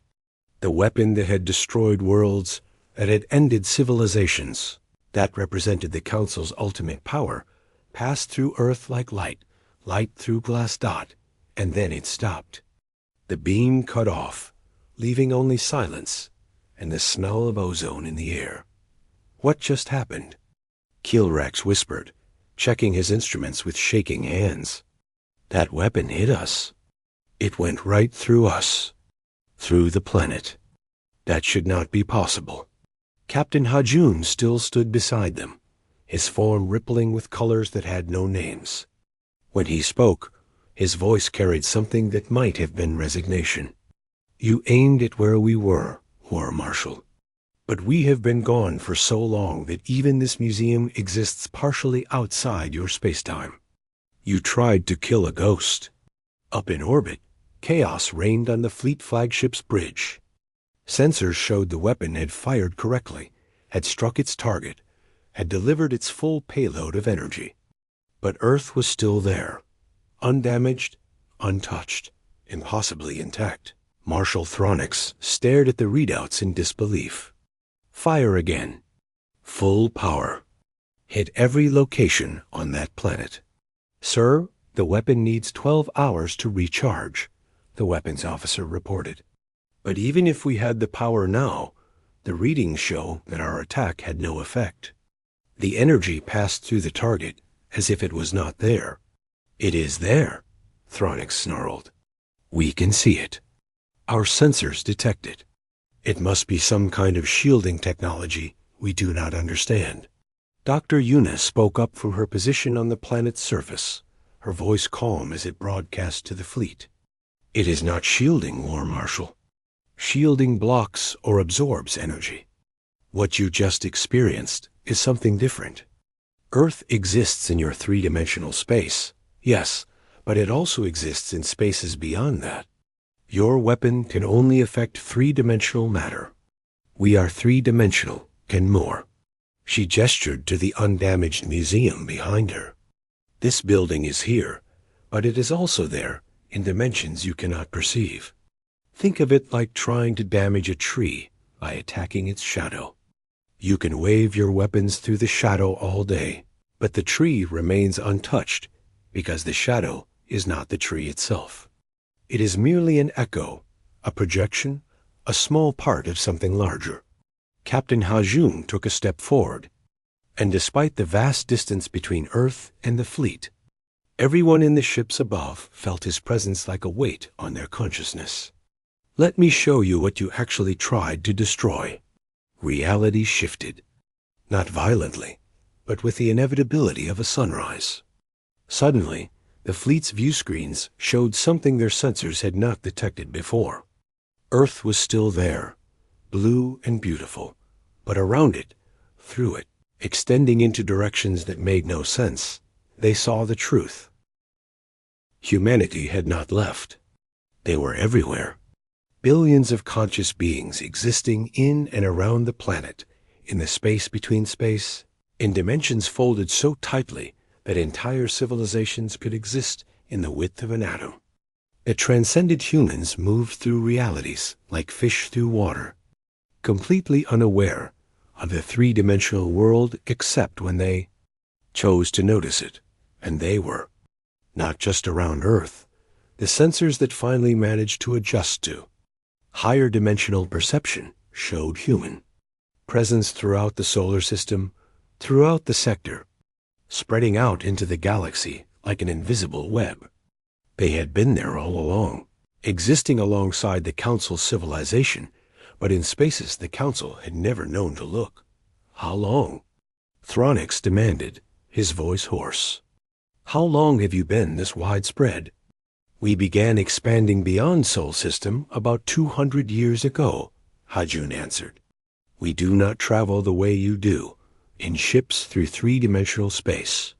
A: The weapon that had destroyed worlds, that had ended civilizations, that represented the Council's ultimate power, passed through Earth like light, light through glass dot, and then it stopped. The beam cut off, leaving only silence and the smell of ozone in the air. What just happened? Kilrax whispered, checking his instruments with shaking hands. That weapon hit us. It went right through us, through the planet. That should not be possible. Captain Hajun still stood beside them, his form rippling with colors that had no names. When he spoke, his voice carried something that might have been resignation. You aimed at where we were, War Marshal. But we have been gone for so long that even this museum exists partially outside your spacetime. You tried to kill a ghost. Up in orbit, chaos reigned on the fleet flagship's bridge. Sensors showed the weapon had fired correctly, had struck its target, had delivered its full payload of energy. But Earth was still there, undamaged, untouched, impossibly intact. Marshal Thronix stared at the readouts in disbelief. Fire again. Full power. Hit every location on that planet. Sir, the weapon needs 12 hours to recharge, the weapons officer reported. But even if we had the power now, the readings show that our attack had no effect. The energy passed through the target as if it was not there. It is there, Thronix snarled. We can see it. Our sensors detect it. It must be some kind of shielding technology we do not understand. Dr. Yuna spoke up from her position on the planet's surface, her voice calm as it broadcast to the fleet. It is not shielding, War Marshal. Shielding blocks or absorbs energy. What you just experienced is something different. Earth exists in your three-dimensional space, yes, but it also exists in spaces beyond that. Your weapon can only affect three-dimensional matter. We are three-dimensional and more. She gestured to the undamaged museum behind her. This building is here, but it is also there in dimensions you cannot perceive. Think of it like trying to damage a tree by attacking its shadow. You can wave your weapons through the shadow all day, but the tree remains untouched because the shadow is not the tree itself. It is merely an echo, a projection, a small part of something larger. Captain Hajun took a step forward, and despite the vast distance between Earth and the fleet, everyone in the ships above felt his presence like a weight on their consciousness. Let me show you what you actually tried to destroy. Reality shifted, not violently, but with the inevitability of a sunrise. Suddenly, the fleet's view screens showed something their sensors had not detected before. Earth was still there, blue and beautiful, but around it, through it, extending into directions that made no sense, they saw the truth. Humanity had not left. They were everywhere. Billions of conscious beings existing in and around the planet, in the space between space, in dimensions folded so tightly that entire civilizations could exist in the width of an atom. It transcended humans moved through realities like fish through water, completely unaware of the three-dimensional world except when they chose to notice it, and they were, not just around Earth, the sensors that finally managed to adjust to. Higher dimensional perception showed human presence throughout the solar system, throughout the sector, spreading out into the galaxy like an invisible web. They had been there all along, existing alongside the Council's civilization, but in spaces the Council had never known to look. How long? Thronix demanded, his voice hoarse. How long have you been this widespread? We began expanding beyond Sol System about 200 years ago, Hajun answered. We do not travel the way you do, in ships through three-dimensional space.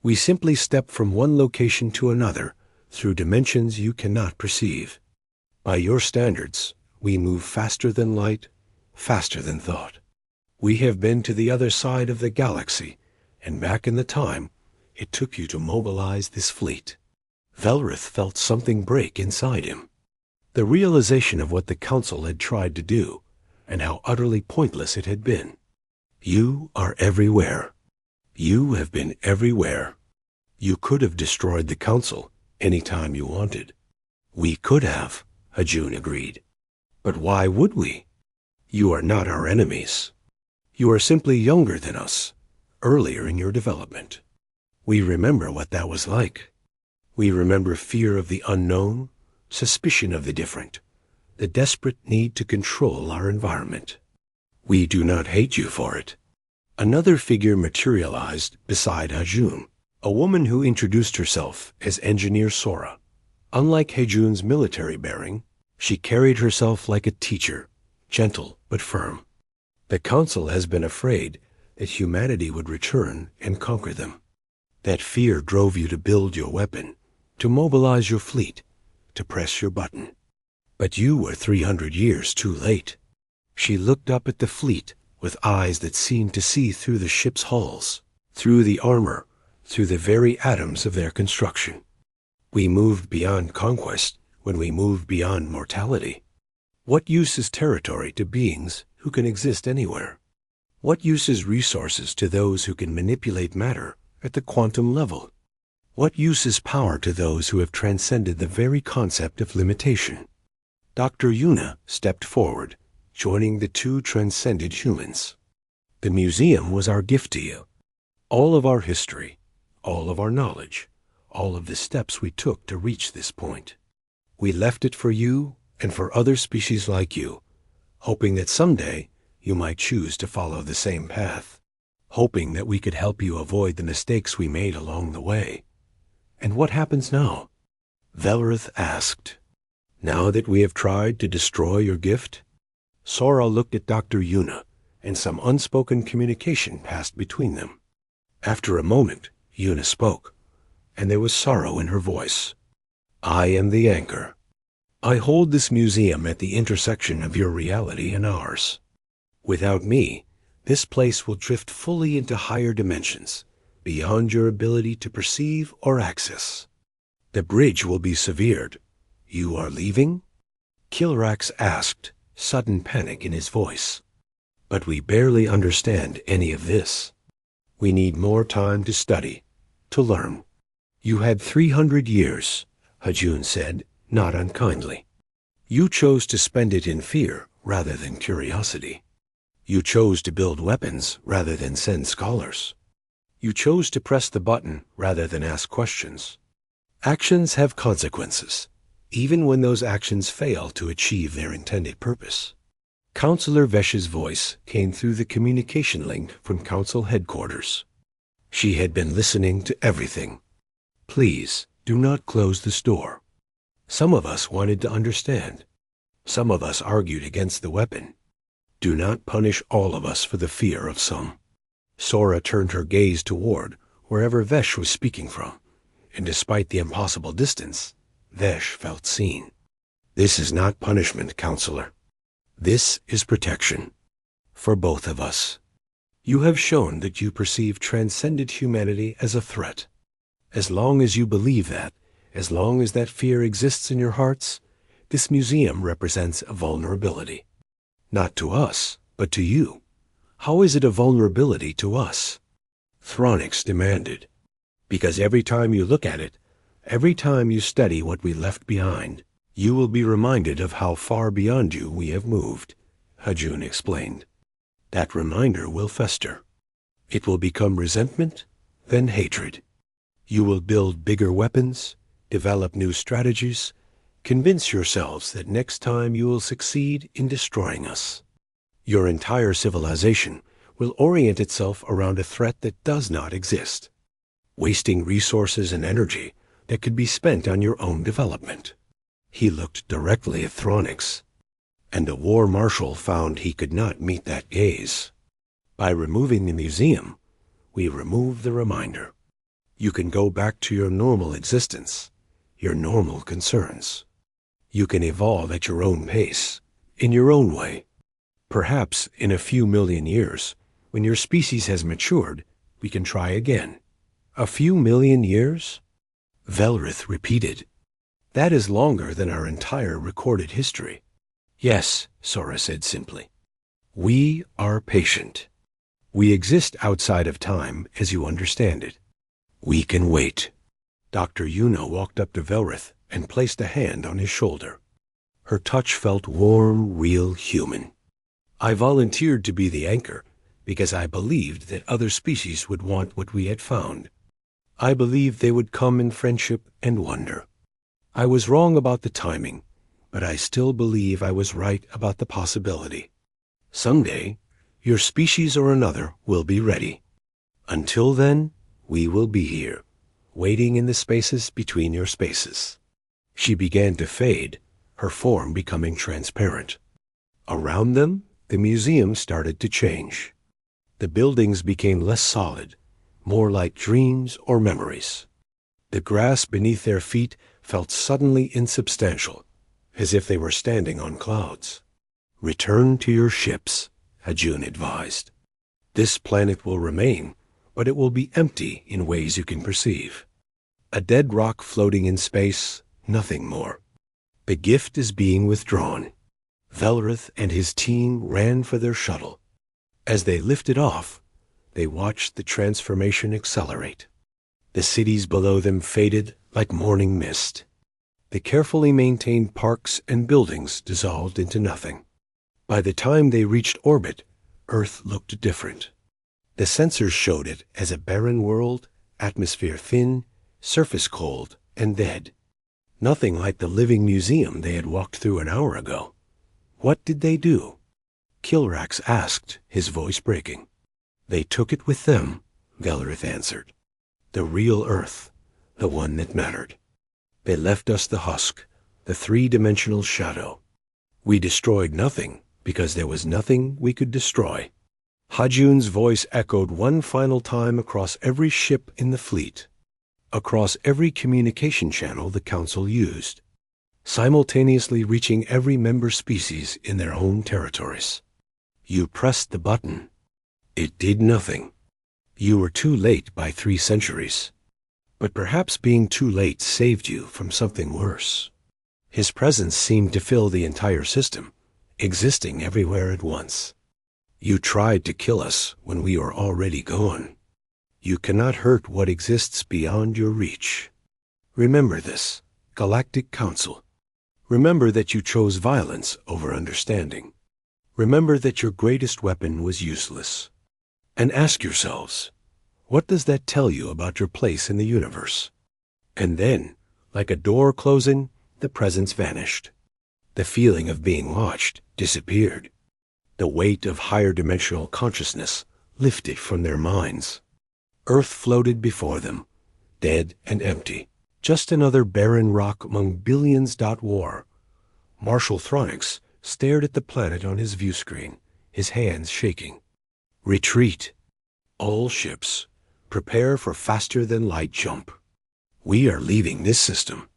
A: We simply step from one location to another through dimensions you cannot perceive. By your standards, we move faster than light, faster than thought. We have been to the other side of the galaxy, and back in the time it took you to mobilize this fleet. Velrith felt something break inside him. The realization of what the Council had tried to do, and how utterly pointless it had been. You are everywhere. You have been everywhere. You could have destroyed the Council any time you wanted. We could have, Hajun agreed. But why would we? You are not our enemies. You are simply younger than us, earlier in your development. We remember what that was like. We remember fear of the unknown, suspicion of the different, the desperate need to control our environment. We do not hate you for it. Another figure materialized beside Hajun, a woman who introduced herself as Engineer Sora. Unlike Hajun's military bearing, she carried herself like a teacher, gentle but firm. The Council has been afraid that humanity would return and conquer them. That fear drove you to build your weapon, to mobilize your fleet, to press your button. But you were 300 years too late. She looked up at the fleet with eyes that seemed to see through the ship's hulls, through the armor, through the very atoms of their construction. We moved beyond conquest when we moved beyond mortality. What use is territory to beings who can exist anywhere? What use is resources to those who can manipulate matter at the quantum level? What use is power to those who have transcended the very concept of limitation? Dr. Yuna stepped forward, joining the two transcended humans. The museum was our gift to you. All of our history, all of our knowledge, all of the steps we took to reach this point. We left it for you and for other species like you, hoping that someday you might choose to follow the same path, hoping that we could help you avoid the mistakes we made along the way. And what happens now? Velrith asked. Now that we have tried to destroy your gift? Sora looked at Dr. Yuna, and some unspoken communication passed between them. After a moment, Yuna spoke, and there was sorrow in her voice. I am the anchor. I hold this museum at the intersection of your reality and ours. Without me, this place will drift fully into higher dimensions, beyond your ability to perceive or access. The bridge will be severed. You are leaving? Kilrax asked, sudden panic in his voice. But we barely understand any of this. We need more time to study, to learn. You had 300 years, Hajun said, not unkindly. You chose to spend it in fear rather than curiosity. You chose to build weapons rather than send scholars. You chose to press the button rather than ask questions. Actions have consequences, even when those actions fail to achieve their intended purpose. Counselor Vesh's voice came through the communication link from Council headquarters. She had been listening to everything. Please, do not close this door. Some of us wanted to understand. Some of us argued against the weapon. Do not punish all of us for the fear of some. Sora turned her gaze toward wherever Vesh was speaking from, and despite the impossible distance, Vesh felt seen. This is not punishment, Counselor. This is protection. For both of us. You have shown that you perceive transcended humanity as a threat. As long as you believe that, as long as that fear exists in your hearts, this museum represents a vulnerability. Not to us, but to you. How is it a vulnerability to us? Thronix demanded. Because every time you look at it, every time you study what we left behind, you will be reminded of how far beyond you we have moved, Hajun explained. That reminder will fester. It will become resentment, then hatred. You will build bigger weapons, develop new strategies, convince yourselves that next time you will succeed in destroying us. Your entire civilization will orient itself around a threat that does not exist, wasting resources and energy that could be spent on your own development. He looked directly at Thronix, and a war marshal found he could not meet that gaze. By removing the museum, we remove the reminder. You can go back to your normal existence, your normal concerns. You can evolve at your own pace, in your own way. Perhaps in a few million years, when your species has matured, we can try again. A few million years? Velrith repeated. That is longer than our entire recorded history. Yes, Sora said simply. We are patient. We exist outside of time as you understand it. We can wait. Dr. Yuna walked up to Velrith and placed a hand on his shoulder. Her touch felt warm, real human. I volunteered to be the anchor because I believed that other species would want what we had found. I believed they would come in friendship and wonder. I was wrong about the timing, but I still believe I was right about the possibility. Someday, Your species or another will be ready. Until then, we will be here, waiting in the spaces between your spaces." She began to fade, her form becoming transparent. Around them, the museum started to change. The buildings became less solid, more like dreams or memories. The grass beneath their feet felt suddenly insubstantial, as if they were standing on clouds. "Return to your ships," Hajun advised. "This planet will remain, but it will be empty in ways you can perceive. A dead rock floating in space, nothing more. The gift is being withdrawn." Velrith and his team ran for their shuttle. As they lifted off, they watched the transformation accelerate. The cities below them faded like morning mist. The carefully maintained parks and buildings dissolved into nothing. By the time they reached orbit, Earth looked different. The sensors showed it as a barren world, atmosphere thin, surface cold, and dead. Nothing like the living museum they had walked through an hour ago. "What did they do?" Kilrax asked, his voice breaking. "They took it with them," Velrith answered. "The real Earth, the one that mattered. They left us the husk, the three-dimensional shadow. We destroyed nothing because there was nothing we could destroy." Hajun's voice echoed one final time across every ship in the fleet, across every communication channel the Council used, simultaneously reaching every member species in their own territories. "You pressed the button. It did nothing. You were too late by 3 centuries. But perhaps being too late saved you from something worse." His presence seemed to fill the entire system, existing everywhere at once. "You tried to kill us when we were already gone. You cannot hurt what exists beyond your reach. Remember this, Galactic Council. Remember that you chose violence over understanding. Remember that your greatest weapon was useless. And ask yourselves, what does that tell you about your place in the universe?" And then, like a door closing, the presence vanished. The feeling of being watched disappeared. The weight of higher dimensional consciousness lifted from their minds. Earth floated before them, dead and empty. Just another barren rock among billions. War. Marshal Thronix stared at the planet on his view screen, his hands shaking. "Retreat. All ships, prepare for faster-than-light jump. We are leaving this system."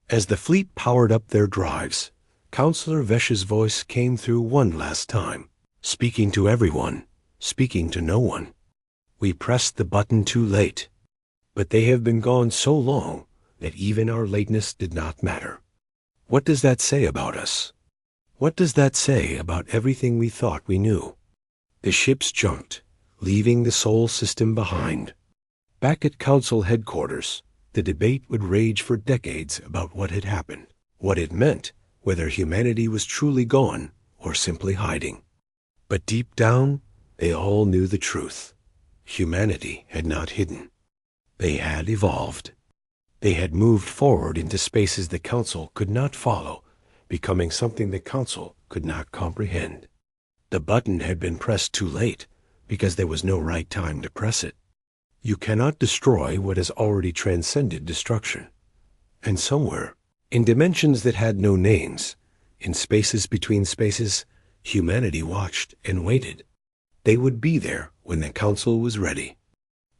A: As the fleet powered up their drives, Counselor Vesh's voice came through one last time, speaking to everyone, speaking to no one. "We pressed the button too late, but they have been gone so long that even our lateness did not matter. What does that say about us? What does that say about everything we thought we knew?" The ships jumped, leaving the Sol system behind. Back at Council headquarters, the debate would rage for decades about what had happened, what it meant, whether humanity was truly gone or simply hiding. But deep down, they all knew the truth. Humanity had not hidden. They had evolved. They had moved forward into spaces the Council could not follow, becoming something the Council could not comprehend. The button had been pressed too late, because there was no right time to press it. You cannot destroy what has already transcended destruction. And somewhere, in dimensions that had no names, in spaces between spaces, humanity watched and waited. They would be there when the Council was ready.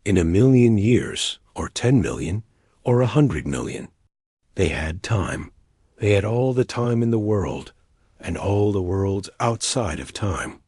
A: In 1,000,000 years, or 10 million, or 100 million. They had time. They had all the time in the world, and all the worlds outside of time.